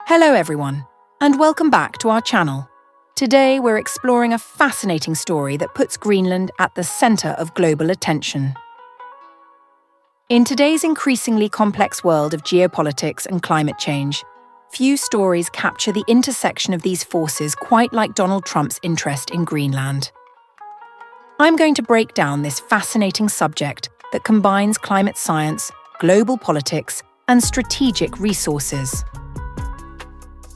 Hello everyone, and welcome back to our channel. Today we're exploring a fascinating story that puts Greenland at the center of global attention. In today's increasingly complex world of geopolitics and climate change, few stories capture the intersection of these forces quite like Donald Trump's interest in Greenland. I'm going to break down this fascinating subject that combines climate science, global politics, and strategic resources.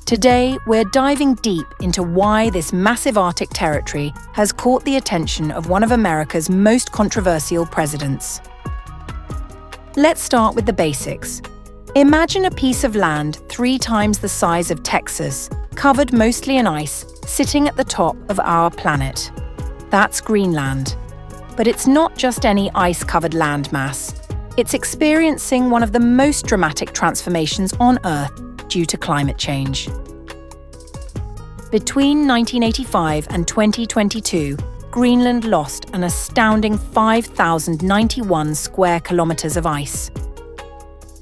Today, we're diving deep into why this massive Arctic territory has caught the attention of one of America's most controversial presidents. Let's start with the basics. Imagine a piece of land 3 times the size of Texas, covered mostly in ice, sitting at the top of our planet. That's Greenland. But it's not just any ice-covered landmass. It's experiencing one of the most dramatic transformations on Earth due to climate change. Between 1985 and 2022, Greenland lost an astounding 5,091 square kilometers of ice.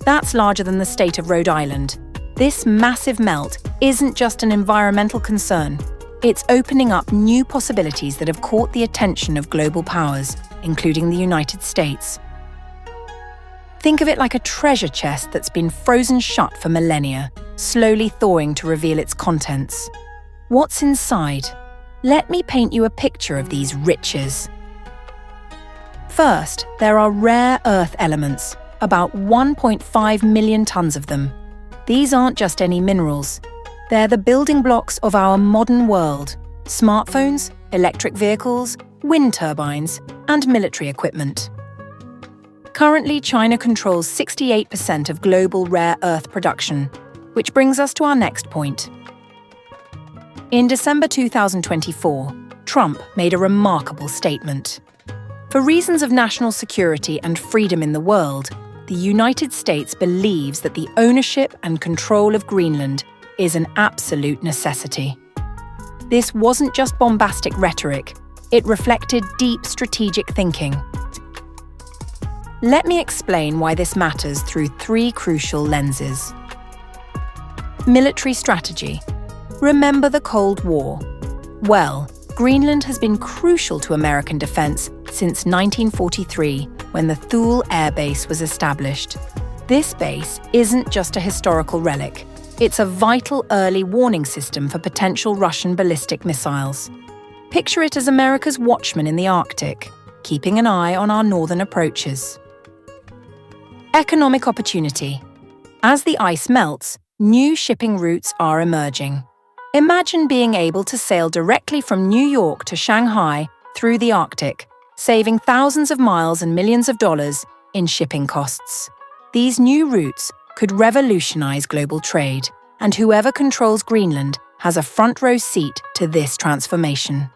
That's larger than the state of Rhode Island. This massive melt isn't just an environmental concern. It's opening up new possibilities that have caught the attention of global powers, including the United States. Think of it like a treasure chest that's been frozen shut for millennia, slowly thawing to reveal its contents. What's inside? Let me paint you a picture of these riches. First, there are rare earth elements, about 1.5 million tons of them. These aren't just any minerals. They're the building blocks of our modern world: smartphones, electric vehicles, wind turbines, and military equipment. Currently, China controls 68% of global rare earth production, which brings us to our next point. In December 2024, Trump made a remarkable statement. For reasons of national security and freedom in the world, the United States believes that the ownership and control of Greenland is an absolute necessity. This wasn't just bombastic rhetoric, it reflected deep strategic thinking. Let me explain why this matters through 3 crucial lenses. Military strategy. Remember the Cold War? Well, Greenland has been crucial to American defense since 1943, when the Thule Air Base was established. This base isn't just a historical relic. It's a vital early warning system for potential Russian ballistic missiles. Picture it as America's watchman in the Arctic, keeping an eye on our northern approaches. Economic opportunity. As the ice melts, new shipping routes are emerging. Imagine being able to sail directly from New York to Shanghai through the Arctic, saving thousands of miles and millions of dollars in shipping costs. These new routes could revolutionize global trade, and whoever controls Greenland has a front-row seat to this transformation.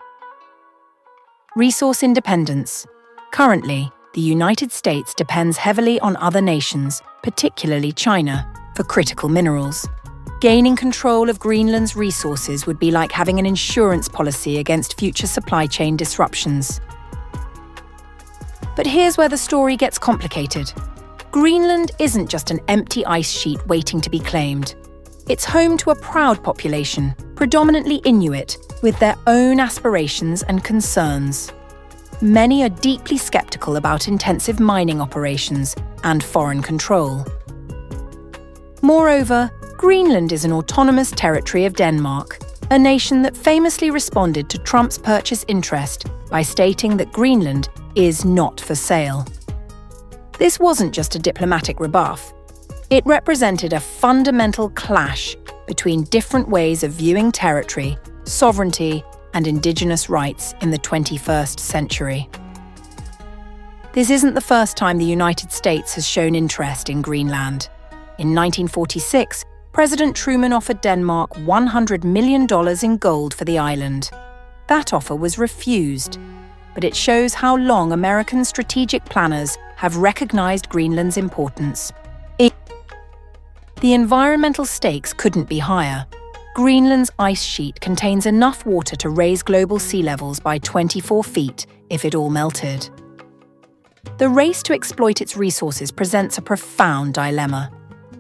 Resource independence. Currently, the United States depends heavily on other nations, particularly China, for critical minerals. Gaining control of Greenland's resources would be like having an insurance policy against future supply chain disruptions. But here's where the story gets complicated. Greenland isn't just an empty ice sheet waiting to be claimed. It's home to a proud population, predominantly Inuit, with their own aspirations and concerns. Many are deeply skeptical about intensive mining operations and foreign control. Moreover, Greenland is an autonomous territory of Denmark, a nation that famously responded to Trump's purchase interest by stating that Greenland is not for sale. This wasn't just a diplomatic rebuff. It represented a fundamental clash between different ways of viewing territory, sovereignty, and indigenous rights in the 21st century. This isn't the first time the United States has shown interest in Greenland. In 1946, President Truman offered Denmark $100 million in gold for the island. That offer was refused, but it shows how long American strategic planners have recognized Greenland's importance. The environmental stakes couldn't be higher. Greenland's ice sheet contains enough water to raise global sea levels by 24 feet if it all melted. The race to exploit its resources presents a profound dilemma.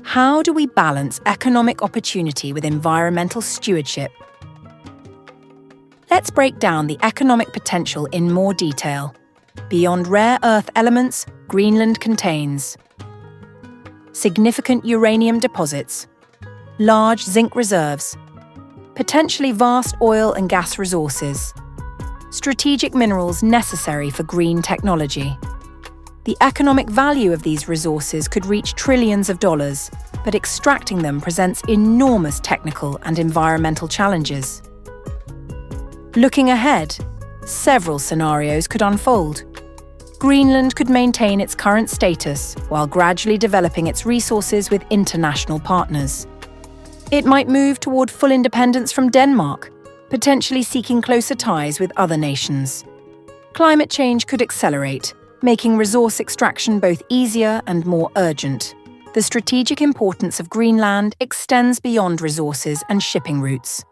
How do we balance economic opportunity with environmental stewardship? Let's break down the economic potential in more detail. Beyond rare earth elements, Greenland contains significant uranium deposits, large zinc reserves, potentially vast oil and gas resources, strategic minerals necessary for green technology. The economic value of these resources could reach trillions of dollars, but extracting them presents enormous technical and environmental challenges. Looking ahead, several scenarios could unfold. Greenland could maintain its current status while gradually developing its resources with international partners. It might move toward full independence from Denmark, potentially seeking closer ties with other nations. Climate change could accelerate, making resource extraction both easier and more urgent. The strategic importance of Greenland extends beyond resources and shipping routes.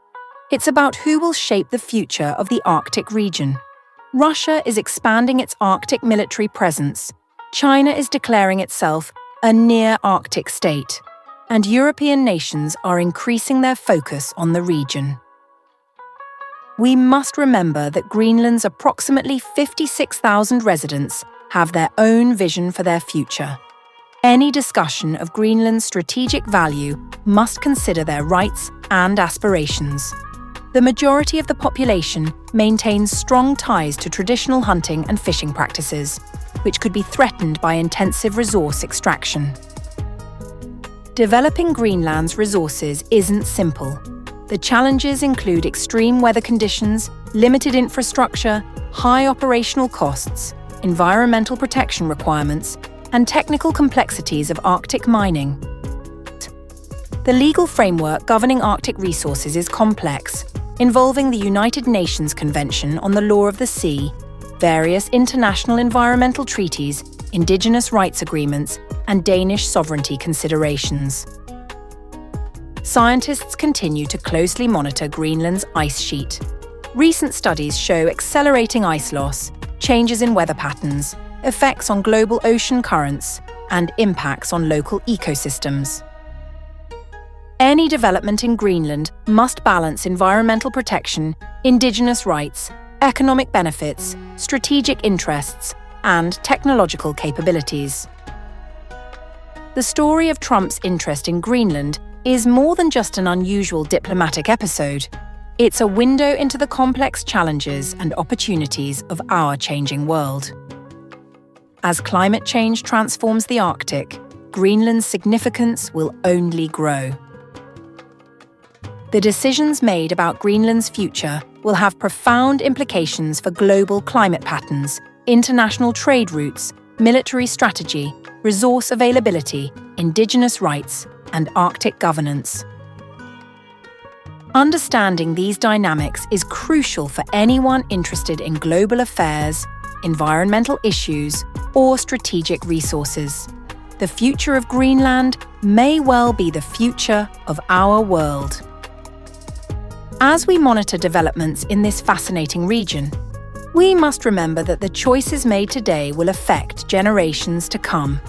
It's about who will shape the future of the Arctic region. Russia is expanding its Arctic military presence. China is declaring itself a near-Arctic state, and European nations are increasing their focus on the region. We must remember that Greenland's approximately 56,000 residents have their own vision for their future. Any discussion of Greenland's strategic value must consider their rights and aspirations. The majority of the population maintains strong ties to traditional hunting and fishing practices, which could be threatened by intensive resource extraction. Developing Greenland's resources isn't simple. The challenges include extreme weather conditions, limited infrastructure, high operational costs, environmental protection requirements, and technical complexities of Arctic mining. The legal framework governing Arctic resources is complex, involving the United Nations Convention on the Law of the Sea, various international environmental treaties, indigenous rights agreements, and Danish sovereignty considerations. Scientists continue to closely monitor Greenland's ice sheet. Recent studies show accelerating ice loss, changes in weather patterns, effects on global ocean currents, and impacts on local ecosystems. Any development in Greenland must balance environmental protection, indigenous rights, economic benefits, strategic interests, and technological capabilities. The story of Trump's interest in Greenland is more than just an unusual diplomatic episode. It's a window into the complex challenges and opportunities of our changing world. As climate change transforms the Arctic, Greenland's significance will only grow. The decisions made about Greenland's future will have profound implications for global climate patterns, international trade routes, military strategy, resource availability, indigenous rights, and Arctic governance. Understanding these dynamics is crucial for anyone interested in global affairs, environmental issues, or strategic resources. The future of Greenland may well be the future of our world. As we monitor developments in this fascinating region, we must remember that the choices made today will affect generations to come.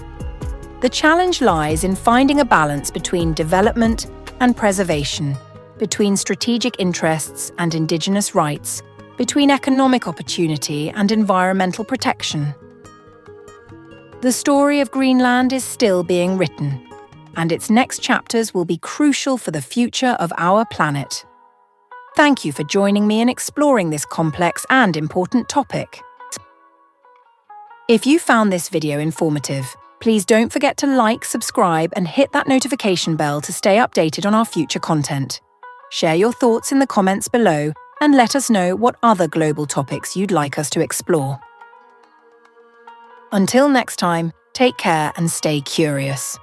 The challenge lies in finding a balance between development and preservation, between strategic interests and indigenous rights, between economic opportunity and environmental protection. The story of Greenland is still being written, and its next chapters will be crucial for the future of our planet. Thank you for joining me in exploring this complex and important topic. If you found this video informative, please don't forget to like, subscribe, and hit that notification bell to stay updated on our future content. Share your thoughts in the comments below and let us know what other global topics you'd like us to explore. Until next time, take care and stay curious.